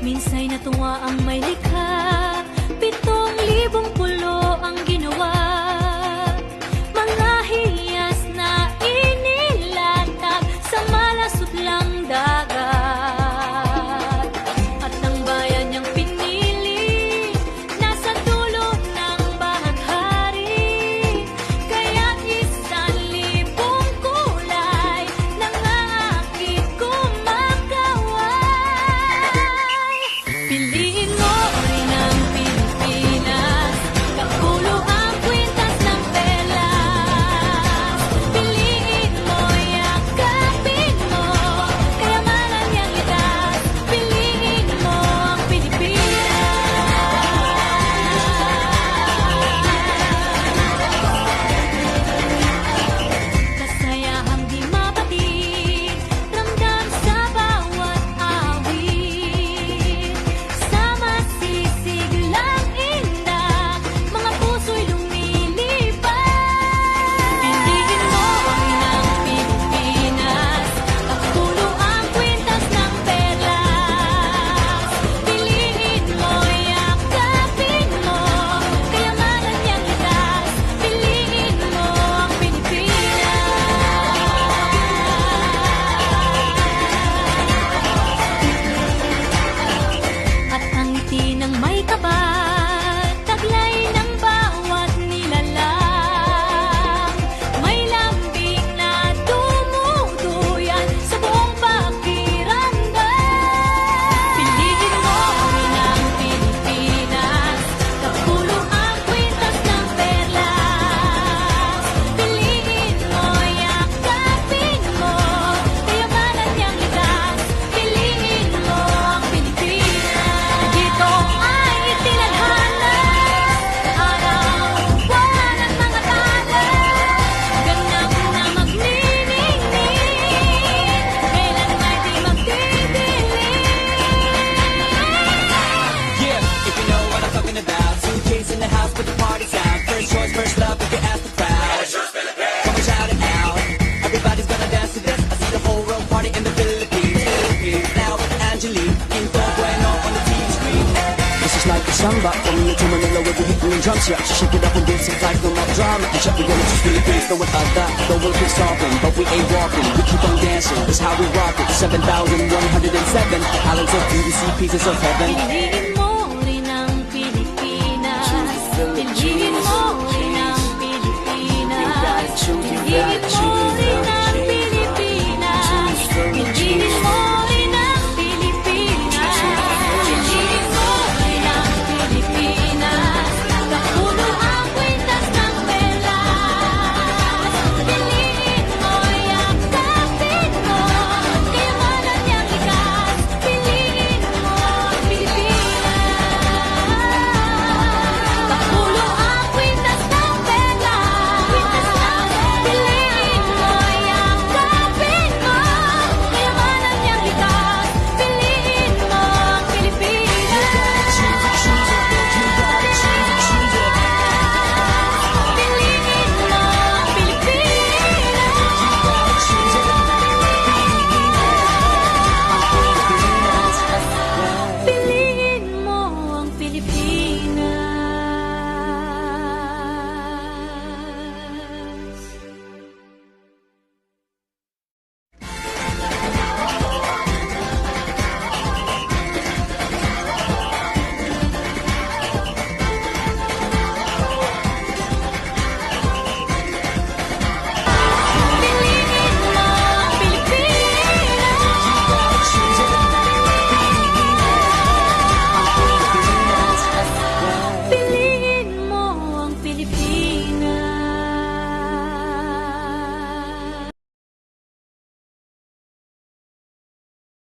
Minsa'y natuwa ang may likha, 7,000 pulo ang ginawa. Mga hiyas na inilatag sa malasutlang dagat. At ang bayan niyang pinili, nasa dulo ng bahaghari. Kaya 1,000 kulay nangangakit kumakaway. Piliin mo rin ang Pilipinas, kapulo ang kwintas ng pelas. Piliin mo, yakapin mo, kayamanan niyang litas. Piliin mo ang Pilipinas. Kasayahang di mapatid, ramdam sa bawat awit. Sa masisiglang indak, mga puso'y lumilipad. Piliin mo rin ang Pilipinas, kapulo ang kwintas ng pelas. Piliin mo, yakapin mo, kayamanan niyang litas. Piliin mo ang Pilipinas. At ang ngiti ng may kapal, taglay ng bawat nilalang. May lambing na dumuduyan sa buong pakiramdam. Piliin mo rin ang Pilipinas, kapulo ang kwintas ng perlas. Piliin mo, yakapin mo, kayamanan niyang litas. Piliin mo ang Pilipinas. Dito ay tinadhana, araw-buwan ang mga tala. Ganap na magniningning, kailan may di magdidilim. Yeah, if you know what I'm talking about. Suitcase in the house, but the party's out. First choice, first love, if you ask the crowd. Come on, shout it out. Everybody's gonna dance to this. I see the whole world party in the Philippines. Now with Angelique, Info Bueno on the TV screen. This is like a samba, coming into Manila with the hit and drums. Yeah, so shake it up and dance it like no more drama. And shut the door, it's Philippines, throw it like that. Though we'll keep stopping, but we ain't walking. We keep on dancing, that's how we rock it. 7,107 islands of beauty, see pieces of heaven. Piliin